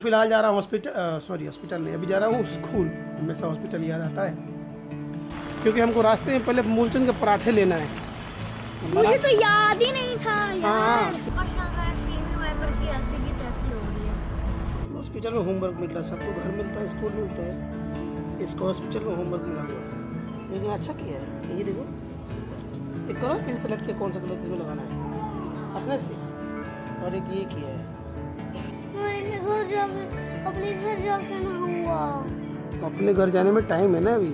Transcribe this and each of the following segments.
फिलहाल जा रहा हूँ हॉस्पिटल नहीं, अभी जा रहा हूँ स्कूल। हमेशा हॉस्पिटल याद आता है क्योंकि हमको रास्ते में पहले मूलचंद के पराठे लेना है। मुझे तो याद ही नहीं था हाँ, हॉस्पिटल में होमवर्क मिल रहा है, सबको घर मिलता है, स्कूल मिलता है, इसको हॉस्पिटल में होमवर्क मिला हुआ है। लेकिन अच्छा किया है, ये देखो, एक करो किसी से लट के कौन सा कलर किसमें लगाना है अपने से, और एक ये किया है अपने घर जाने में टाइम है ना अभी।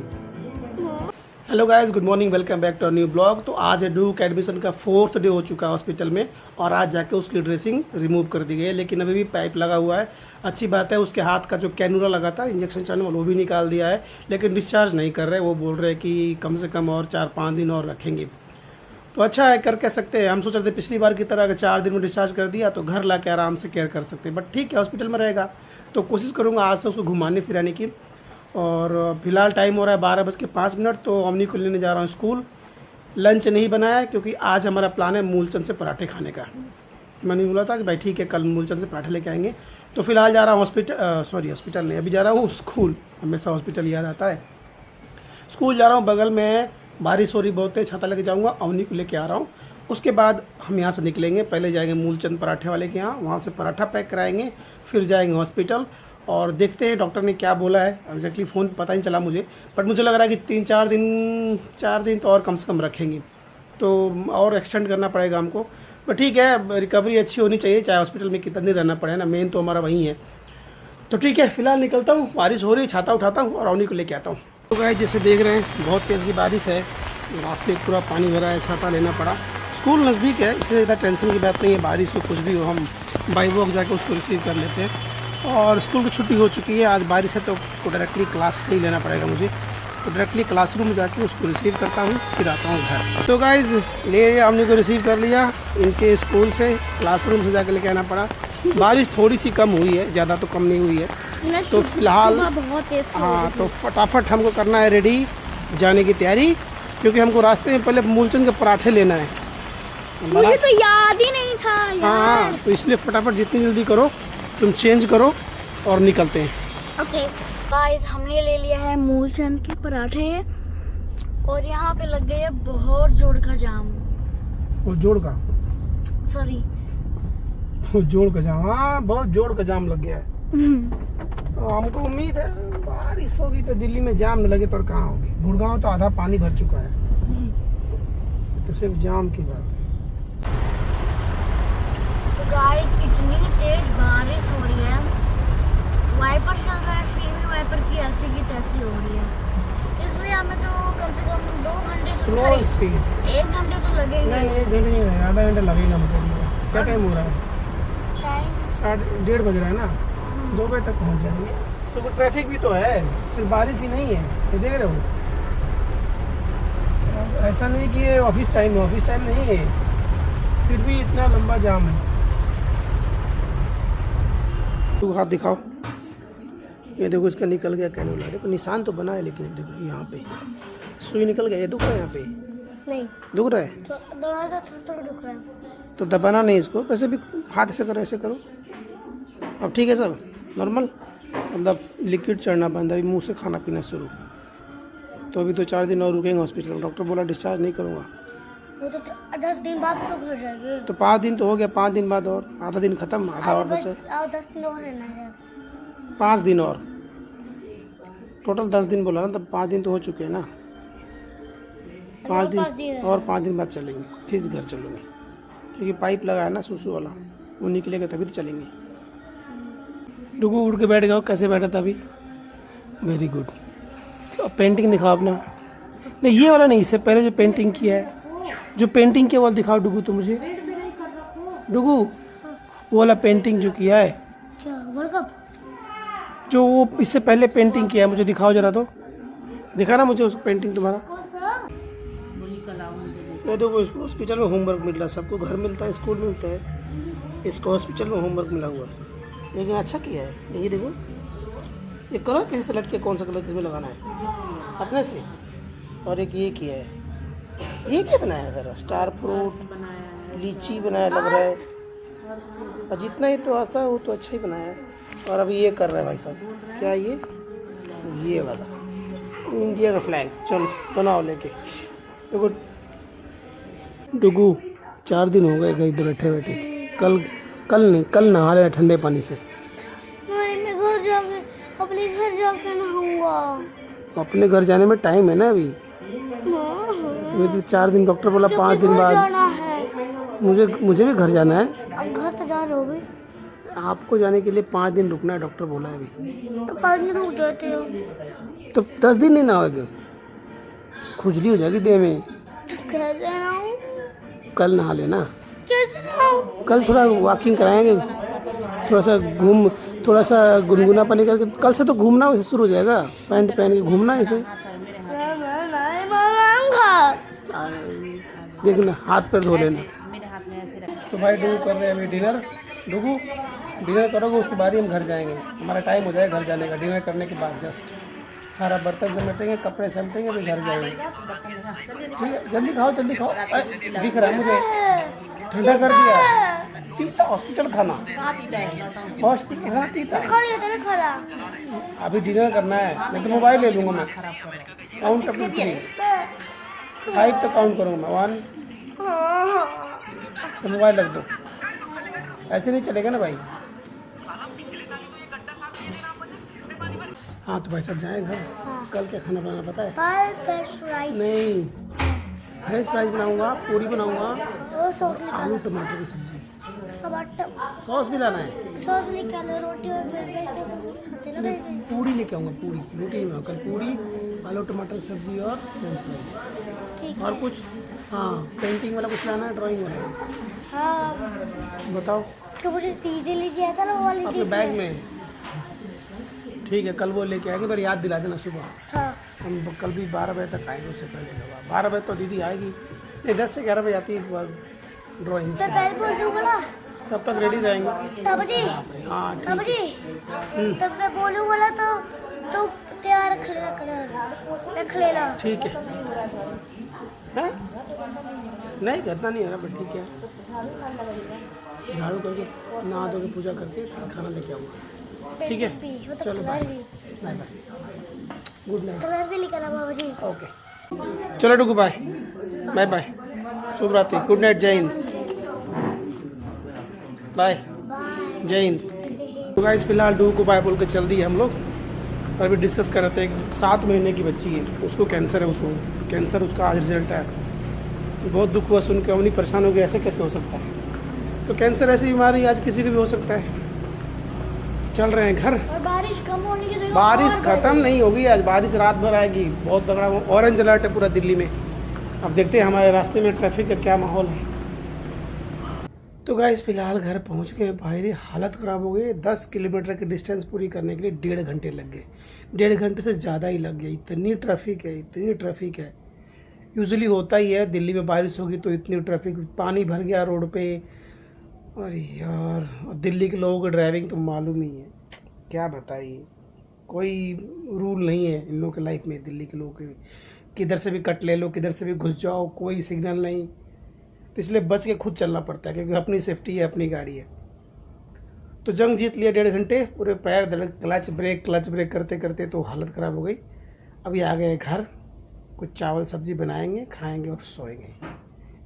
Hello guys, good morning, welcome back to new vlog. तो आज ड्यूक एडमिशन का 4th डे हो चुका है हॉस्पिटल में, और आज जाके उसकी ड्रेसिंग रिमूव कर दी गई है, लेकिन अभी भी पाइप लगा हुआ है। अच्छी बात है, उसके हाथ का जो कैनुला लगा था इंजेक्शन चलने वाला वो भी निकाल दिया है, लेकिन डिस्चार्ज नहीं कर रहे। वो बोल रहे हैं कि कम से कम और 4-5 दिन और रखेंगे। तो अच्छा है, कर कह सकते हैं। हम सोच रहे थे पिछली बार की तरह अगर 4 दिन में डिस्चार्ज कर दिया तो घर ला के आराम से केयर कर सकते हैं, बट ठीक है, हॉस्पिटल में रहेगा तो कोशिश करूँगा आज से उसको घुमाने फिराने की। और फिलहाल टाइम हो रहा है 12:05, तो अम्नी को लेने जा रहा हूँ स्कूल। लंच नहीं बनाया क्योंकि आज हमारा प्लान है मूलचंद से पराठे खाने का। मैंने बोला था कि भाई ठीक है, कल मूलचंद से पराठे लेके आएंगे। तो फिलहाल जा रहा हूँ हॉस्पिटल नहीं, अभी जा रहा हूँ स्कूल। हमेशा हॉस्पिटल याद आता है। स्कूल जा रहा हूँ, बगल में बारिश हो रही बहुत है, छाता लेके जाऊँगा, अवनी को लेके आ रहा हूँ। उसके बाद हम यहाँ से निकलेंगे, पहले जाएंगे मूलचंद पराठे वाले के यहाँ, वहाँ से पराठा पैक कराएंगे, फिर जाएंगे हॉस्पिटल और देखते हैं डॉक्टर ने क्या बोला है। एग्जैक्टली फ़ोन पता नहीं चला मुझे, बट मुझे लग रहा है कि 4 दिन तो और कम से कम रखेंगे, तो और एक्सटेंड करना पड़ेगा हमको। बट ठीक है, रिकवरी अच्छी होनी चाहिए, चाहे हॉस्पिटल में कितना दिन रहना पड़े ना, मेन तो हमारा वही है। तो ठीक है, फिलहाल निकलता हूँ, बारिश हो रही, छाता उठाता हूँ और अवनी को लेके आता हूँ। तो गाइस, जैसे देख रहे हैं बहुत तेज़ की बारिश है, रास्ते पूरा पानी भरा है, छाता लेना पड़ा। स्कूल नज़दीक है, इसलिए ज़्यादा टेंशन की बात नहीं है। बारिश हो कुछ भी हो, हम बाई वॉक जाके उसको रिसीव कर लेते हैं। और स्कूल की छुट्टी हो चुकी है, आज बारिश है तो उसको डायरेक्टली क्लास से ही लेना पड़ेगा मुझे। तो डायरेक्टली क्लासरूम में जाके उसको रिसीव करता हूँ, फिर आता हूँ घर। तो गाइस, ले हमने को रिसीव कर लिया इनके स्कूल से, क्लासरूम से जाके लेके आना पड़ा। बारिश थोड़ी सी कम हुई है, ज़्यादा तो कम नहीं हुई है। तो फिलहाल हाँ, तो फटाफट हमको करना है रेडी, जाने की तैयारी, क्योंकि हमको रास्ते में पहले मूलचंद के पराठे लेना है। मुझे तो याद ही नहीं था हाँ, तो इसलिए फटाफट जितनी जल्दी करो, तुम चेंज करो और निकलते हैं। ओके गाइस, हमने ले लिया है मूलचंद के पराठे और यहाँ पे लग गए बहुत जोर का जाम। वो जोड़ का सॉरी, जोड़ का जाम, हाँ बहुत जोड़ का जाम लग गया है। तो हमको उम्मीद है बारिश होगी तो दिल्ली में जाम न लगे, तो और कहाँ होगी। गुड़गांव तो आधा पानी भर चुका है, तो सिर्फ जाम की बात है। तो गाइस, इतनी तेज बारिश हो रही है, वाइपर चल रहा है, फिर भी वाइपर की ऐसी की तैसी हो रही है, इसलिए हमें तो कम से कम 2 घंटे स्लो स्पीड, 1 घंटे तो लगेंगे। नहीं 1 घंटे नहीं लगेगा, आधा घंटा लगेगा मुझे। क्या टाइम हो रहा है? टाइम 1:30 बज रहा है ना, 2 बजे तक पहुँच जाएंगे। तो ट्रैफिक भी तो है, सिर्फ बारिश ही नहीं है, ये देख रहे हो। ऐसा नहीं कि ये ऑफिस टाइम है, ऑफिस टाइम नहीं है, फिर भी इतना लंबा जाम है। तू हाथ दिखाओ, ये देखो इसका निकल गया कैनुला, देखो निशान तो बना है, लेकिन देखो यहाँ पे सुई निकल गया। ये दुख रहा है, यहाँ पे नहीं दुख रहा है, तो दरवाजा थोड़ा दुख रहा है, तो दबाना नहीं इसको, वैसे भी हाथ से करो, ऐसे करो। अब ठीक है, सब नॉर्मल, मतलब लिक्विड चढ़ना बंद है, अभी मुँह से खाना पीना शुरू। तो अभी तो 4 दिन और रुकेंगे हॉस्पिटल में, डॉक्टर बोला डिस्चार्ज नहीं करूँगा। वो तो 10 दिन बाद तो घर जाएंगे। तो 5 दिन तो हो गया, 5 दिन बाद और आधा दिन खत्म, आधा और बचा है। 10 दिन और रहना है, 5 दिन और, टोटल 10 दिन बोला ना, तब 5 दिन तो हो चुके हैं ना। 5 दिन और 5 दिन बाद चलेंगे, फिर घर चलेंगे, क्योंकि पाइप लगा है ना सुसु वाला, वो निकलेगा तभी तो चलेंगे। डुगू उड़ के बैठ गया, कैसे बैठा था अभी? Very good. तो पेंटिंग दिखाओ अपना। नहीं, ये वाला नहीं, इससे पहले जो पेंटिंग किया है, जो पेंटिंग किया वाला दिखाओ डुगू, तो मुझे डुगू वो वाला पेंटिंग जो किया है, क्या वर्ल्ड कप जो वो इससे पहले पेंटिंग किया है, मुझे दिखाओ जरा, तो दिखा ना मुझे उस पेंटिंग तुम्हारा। ये देखो, इसको हॉस्पिटल में होमवर्क मिल रहा है, सबको घर मिलता है, स्कूल मिलता है, इसको हॉस्पिटल में होमवर्क मिला हुआ है। लेकिन अच्छा किया है, ये देखो, एक करो किसी से लट के कौन सा कलर किसमें लगाना है अपने से, और एक ये किया है। ये क्या बनाया है ज़रा? स्टार फ्रूट, लीची बनाया लग रहा है, और जितना ही तो आशा हो तो अच्छा ही बनाया है। और अभी ये कर रहे हैं भाई साहब, क्या ये वाला इंडिया का फ्लैग। चलो बनाओ लेके। देखो डुगू 4 दिन हो गए घर इधर बैठे बैठे। कल नहा रहे ठंडे पानी से। मैं घर जाके अपने घर जाके नहाऊंगा। अपने घर जाने में टाइम है ना अभी। अभी तो 4 दिन, डॉक्टर बोला 5 दिन बाद जाना है। मुझे भी घर जाना है। अब घर तो जा रहे हो भी। आपको जाने के लिए 5 दिन रुकना है, डॉक्टर बोला है अभी। तो 5 दिन रुक जाते हो तो 10 दिन नहीं नहाओगे, खुजली हो जाएगी देह में। कैसे नहाऊं? कल नहा लेना। कैसे नहाऊं? कल थोड़ा वॉकिंग कराएंगे, थोड़ा सा गुनगुना पानी करके। कल से तो घूमना वैसे शुरू हो जाएगा, पैंट पहन के घूमना ऐसे। देखना हाथ पैर धो लेना। तो भाई डुगू कर रहे हैं अभी डिनर। डुगू डिनर करोगे उसके बाद ही हम घर जाएंगे। हमारा टाइम हो जाएगा घर जाने का। डिनर करने के बाद जस्ट सारा बर्तन समेटेंगे, कपड़े समेटेंगे, अभी घर जाएंगे। ठीक है, जल्दी खाओ जल्दी खाओ। दिख रहा है मुझे, ठंडा कर दिया। तीता हॉस्पिटल खाना, हॉस्पिटल खाना तीता। अभी डिनर करना है, नहीं तो मोबाइल ले लूँगा मैं। काउंट अप टू 3, 5 तक काउंट करूँगा मैं। 1 तो मोबाइल रख दो, ऐसे नहीं चलेगा ना भाई। हाँ तो भाई सब जाएँ घर। कल क्या खाना बनाना पता है? नहीं, फ्रेंच फ्राइज बनाऊंगा, पूरी बनाऊंगा, आलू टमाटर की सब्जी, सॉस भी लाना है। रोटी और पूरी लेके आऊँगा, पूरी रोटी नहीं बनाऊँगा। कल पूरी, आलू टमाटर की सब्जी और फ्रेंच फ्राइज। और कुछ? हाँ पेंटिंग वाला कुछ लाना है, ड्राइंग वाला। हाँ बताओ। तो मुझे चीजें ले दिया था ना वो वाली अपने बैग में। ठीक है, कल वो लेके आएंगे, पर याद दिला देना सुबह। हाँ। हम कल भी 12 बजे तक आएंगे, उससे पहले 12 बजे तो दीदी आएगी। नहीं 10 से 11 बजे आती है ड्राइंग। मैं पहले बोल दूंगा ना, तब तक रेडी रहेंगे। तब जी। हाँ तब ठीक जी तब मैं बोलूंगा ना तो तैयार रख लेना, कलर रख लेना। ठीक है। हैं? नहीं करना नहीं है ना, बट ठीक है। झाड़ू करके नहा धो के पूजा करके खाना लेके आऊँगा। ठीक है चलो bye bye bye, good night. Colour भी लेकर बाबा जी। ओके चलो डुगू बाय बाय बाय, शुभ रात्रि, गुड नाइट, जय हिंद, बाय, जय हिंद। तो गाइस फिलहाल डुगू को बाय बोल के चल दिए हम लोग। और अभी डिस्कस कर रहे थे, एक 7 महीने की बच्ची है, उसको कैंसर है। उसको कैंसर, उसका आज रिजल्ट है। बहुत दुख हुआ सुन के, उन्हीं परेशान हो गए, ऐसे कैसे हो सकता है। तो कैंसर ऐसी बीमारी आज किसी को भी हो सकता है। चल रहे हैं घर। और बारिश कम होने की जगह बारिश खत्म नहीं होगी, आज बारिश रात भर आएगी। बहुत तगड़ा ऑरेंज अलर्ट है पूरा दिल्ली में। अब देखते हैं हमारे रास्ते में ट्रैफिक का क्या माहौल है। तो गाइस फिलहाल घर पहुंच गए। भाई हालत ख़राब हो गई। 10 किलोमीटर की डिस्टेंस पूरी करने के लिए 1.5 घंटे लग गए। 1.5 घंटे से ज़्यादा ही लग गया। इतनी ट्रैफिक है, इतनी ट्रैफिक है। यूजुअली होता ही है, दिल्ली में बारिश होगी तो इतनी ट्रैफिक, पानी भर गया रोड पे। अरे यार, दिल्ली के लोगों की ड्राइविंग तो मालूम ही है, क्या बताइए। कोई रूल नहीं है इन लोगों के लाइफ में, दिल्ली के लोगों के। किधर से भी कट ले लो, किधर से भी घुस जाओ, कोई सिग्नल नहीं। तो इसलिए बच के खुद चलना पड़ता है, क्योंकि अपनी सेफ्टी है, अपनी गाड़ी है। तो जंग जीत लिया 1.5 घंटे, पूरे पैर दर्द, क्लच ब्रेक करते करते तो हालत ख़राब हो गई। अभी आ गए घर, कुछ चावल सब्जी बनाएंगे, खाएंगे और सोएंगे।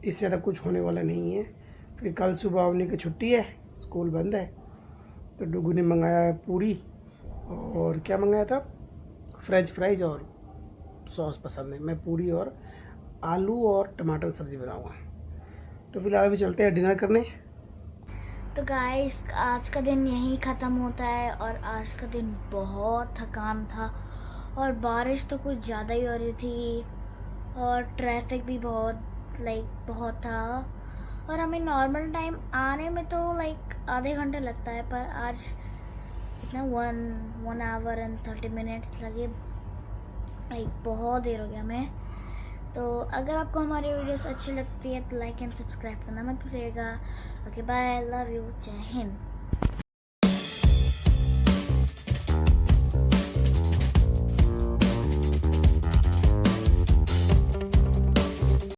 इससे ज़्यादा कुछ होने वाला नहीं है। फिर कल सुबह अवनी की छुट्टी है, स्कूल बंद है। तो डुगू ने मंगाया है पूरी, और क्या मंगाया था, फ्रेंच फ्राइज और सॉस पसंद है। मैं पूरी और आलू और टमाटर की सब्ज़ी बनाऊँगा। तो फिलहाल अभी चलते हैं डिनर करने। तो गाइस आज का दिन यहीं ख़त्म होता है। और आज का दिन बहुत थकान था, और बारिश तो कुछ ज़्यादा ही हो रही थी, और ट्रैफिक भी बहुत था। और हमें नॉर्मल टाइम आने में तो आधे घंटे लगता है, पर आज इतना 1 आवर एंड 30 मिनट्स लगे। बहुत देर हो गया हमें। तो अगर आपको हमारी वीडियोस अच्छी लगती है तो लाइक एंड सब्सक्राइब करना मत भूलिएगा। ओके बाय, लव यू, जय हिंद।